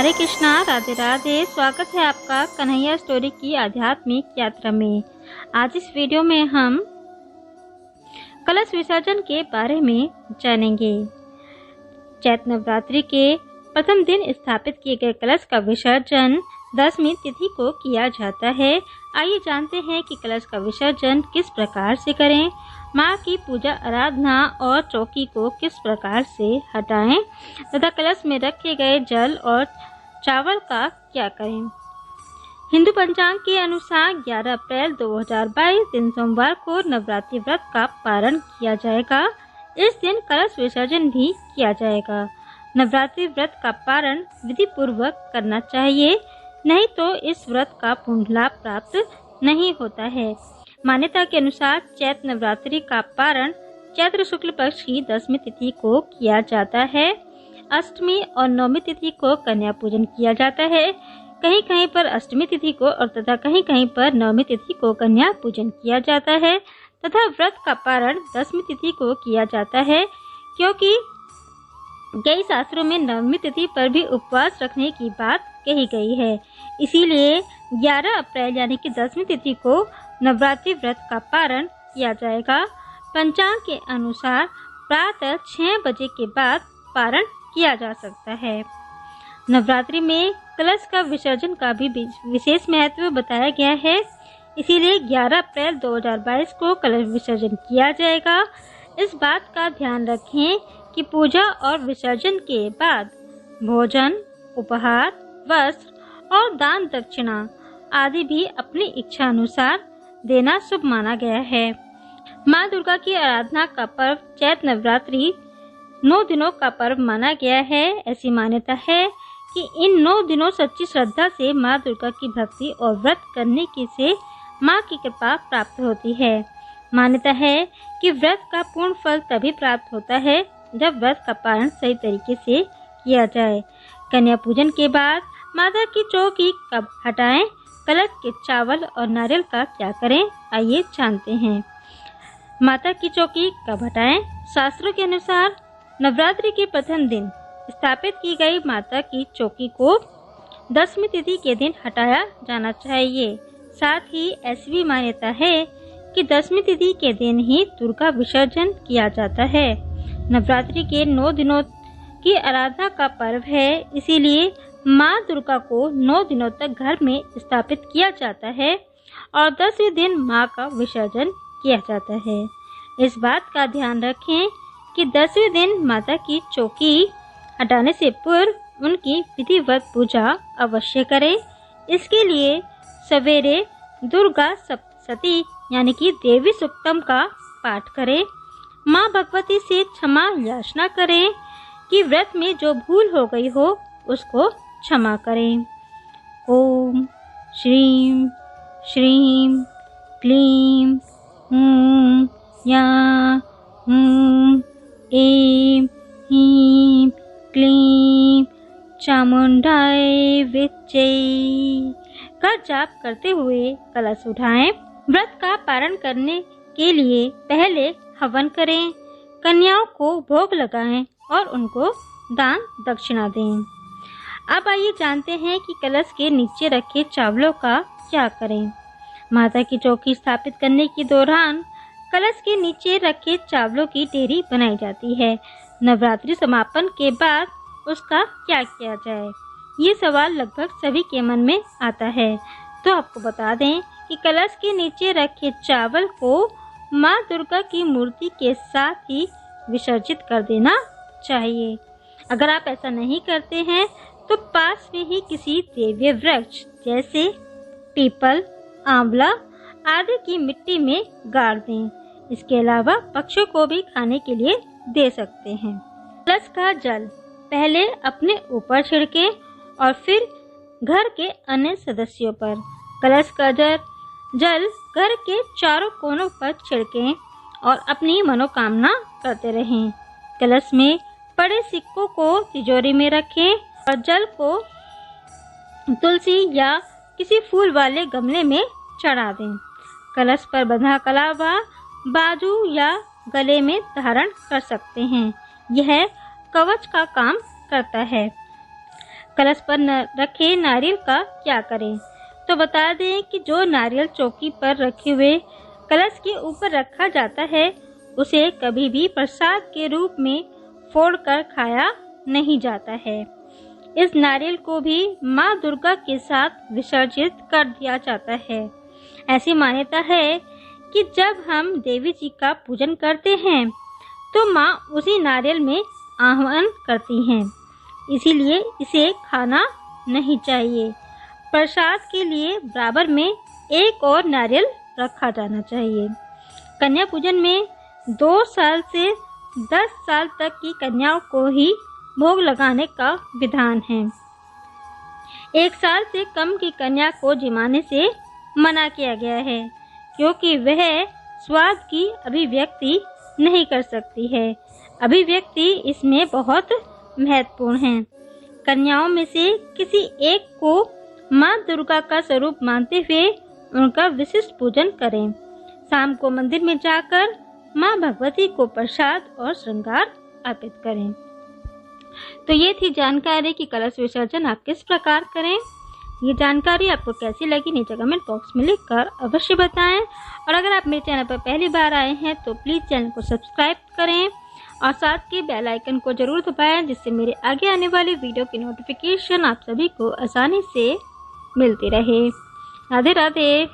हरे कृष्णा, राधे राधे। स्वागत है आपका कन्हैया स्टोरी की आध्यात्मिक यात्रा में। आज इस वीडियो में हम कलश विसर्जन के बारे में जानेंगे। चैत्र नवरात्रि के प्रथम दिन स्थापित किए गए कलश का विसर्जन दशमी तिथि को किया जाता है। आइए जानते हैं कि कलश का विसर्जन किस प्रकार से करें, माँ की पूजा आराधना और चौकी को किस प्रकार से हटाएं तथा कलश में रखे गए जल और चावल का क्या करें। हिंदू पंचांग के अनुसार 11 अप्रैल 2022 दिन सोमवार को नवरात्रि व्रत का पारण किया जाएगा। इस दिन कलश विसर्जन भी किया जाएगा। नवरात्रि व्रत का पारण विधि पूर्वक करना चाहिए, नहीं तो इस व्रत का पूर्ण लाभ प्राप्त नहीं होता है। मान्यता के अनुसार चैत्र नवरात्रि का पारण चैत्र शुक्ल पक्ष की दशमी तिथि को किया जाता है। अष्टमी और नवमी तिथि को कन्या पूजन किया जाता है। कहीं कहीं पर अष्टमी तिथि को और तथा कहीं कहीं पर नवमी तिथि को कन्या पूजन किया जाता है तथा व्रत का पारण दशमी तिथि को किया जाता है, क्योंकि कई शास्त्रों में नवमी तिथि पर भी उपवास रखने की बात कही गई है। इसीलिए 11 अप्रैल यानी कि दशमी तिथि को नवरात्रि व्रत का पारण किया जाएगा। पंचांग के अनुसार प्रातः 6 बजे के बाद पारण किया जा सकता है। नवरात्रि में कलश का विसर्जन का भी विशेष महत्व बताया गया है। इसीलिए 11 अप्रैल 2022 को कलश विसर्जन किया जाएगा। इस बात का ध्यान रखें कि पूजा और विसर्जन के बाद भोजन, उपहार, वस्त्र और दान दक्षिणा आदि भी अपनी इच्छा अनुसार देना शुभ माना गया है। माँ दुर्गा की आराधना का पर्व चैत्र नवरात्रि 9 दिनों का पर्व माना गया है। ऐसी मान्यता है कि इन 9 दिनों सच्ची श्रद्धा से माँ दुर्गा की भक्ति और व्रत करने की से माँ की कृपा प्राप्त होती है। मान्यता है कि व्रत का पूर्ण फल तभी प्राप्त होता है जब व्रत का पालन सही तरीके से किया जाए। कन्या पूजन के बाद माता की चौकी कब हटाएं, कलश के चावल और नारियल का क्या करें, आइए जानते हैं। माता की चौकी कब हटाएं। शास्त्रों के अनुसार नवरात्रि के प्रथम दिन स्थापित की गई माता की चौकी को दशमी तिथि के दिन हटाया जाना चाहिए। साथ ही ऐसी भी मान्यता है कि दशमी तिथि के दिन ही दुर्गा विसर्जन किया जाता है। नवरात्रि के 9 दिनों की आराधना का पर्व है, इसीलिए माँ दुर्गा को 9 दिनों तक घर में स्थापित किया जाता है और 10वें दिन माँ का विसर्जन किया जाता है। इस बात का ध्यान रखें कि 10वें दिन माता की चौकी हटाने से पूर्व उनकी विधिवत पूजा अवश्य करें। इसके लिए सवेरे दुर्गा सप्तशती यानी कि देवी सूक्तम का पाठ करें। माँ भगवती से क्षमा याचना करें कि व्रत में जो भूल हो गई हो उसको क्षमा करें। ओम श्रीं श्रीं क्लीं हूं या हूं ऐं ह्रीं क्लीं चामुंडाय विच्चे का जाप करते हुए कलश उठाएं। व्रत का पारण करने के लिए पहले हवन करें, कन्याओं को भोग लगाएं और उनको दान दक्षिणा दें। अब आइए जानते हैं कि कलश के नीचे रखे चावलों का क्या करें। माता की चौकी स्थापित करने के दौरान कलश के नीचे रखे चावलों की ढेरी बनाई जाती है। नवरात्रि समापन के बाद उसका क्या किया जाए, ये सवाल लगभग सभी के मन में आता है। तो आपको बता दें कि कलश के नीचे रखे चावल को माँ दुर्गा की मूर्ति के साथ ही विसर्जित कर देना चाहिए। अगर आप ऐसा नहीं करते हैं तो पास में ही किसी देवीय वृक्ष जैसे पीपल, आंवला आदि की मिट्टी में गाड़ दें। इसके अलावा पक्षियों को भी खाने के लिए दे सकते हैं। कलश का जल पहले अपने ऊपर छिड़कें और फिर घर के अन्य सदस्यों पर। कलश का जल घर के चारों कोनों पर छिड़कें और अपनी मनोकामना करते रहें। कलश में पड़े सिक्कों को तिजोरी में रखें और जल को तुलसी या किसी फूल वाले गमले में चढ़ा दें। कलश पर बंधा कलावा बाजू या गले में धारण कर सकते हैं। यह कवच का काम करता है। कलश पर रखे नारियल का क्या करें? तो बता दें कि जो नारियल चौकी पर रखे हुए कलश के ऊपर रखा जाता है, उसे कभी भी प्रसाद के रूप में फोड़कर खाया नहीं जाता है। इस नारियल को भी माँ दुर्गा के साथ विसर्जित कर दिया जाता है। ऐसी मान्यता है कि जब हम देवी जी का पूजन करते हैं तो माँ उसी नारियल में आह्वान करती हैं, इसीलिए इसे खाना नहीं चाहिए। प्रसाद के लिए बराबर में एक और नारियल रखा जाना चाहिए। कन्या पूजन में 2 साल से 10 साल तक की कन्याओं को ही भोग लगाने का विधान है। 1 साल से कम की कन्या को जिमाने से मना किया गया है, क्योंकि वह स्वाद की अभिव्यक्ति नहीं कर सकती है। अभिव्यक्ति इसमें बहुत महत्वपूर्ण है। कन्याओं में से किसी एक को माँ दुर्गा का स्वरूप मानते हुए उनका विशिष्ट पूजन करें। शाम को मंदिर में जाकर माँ भगवती को प्रसाद और श्रृंगार अर्पित करें। तो ये थी जानकारी कि कलश विसर्जन आप किस प्रकार करें। ये जानकारी आपको कैसी लगी नीचे कमेंट बॉक्स में लिखकर अवश्य बताएं। और अगर आप मेरे चैनल पर पहली बार आए हैं तो प्लीज़ चैनल को सब्सक्राइब करें और साथ के बेल आइकन को जरूर दबाएं, जिससे मेरे आगे आने वाली वीडियो की नोटिफिकेशन आप सभी को आसानी से मिलती रहे। राधे राधे।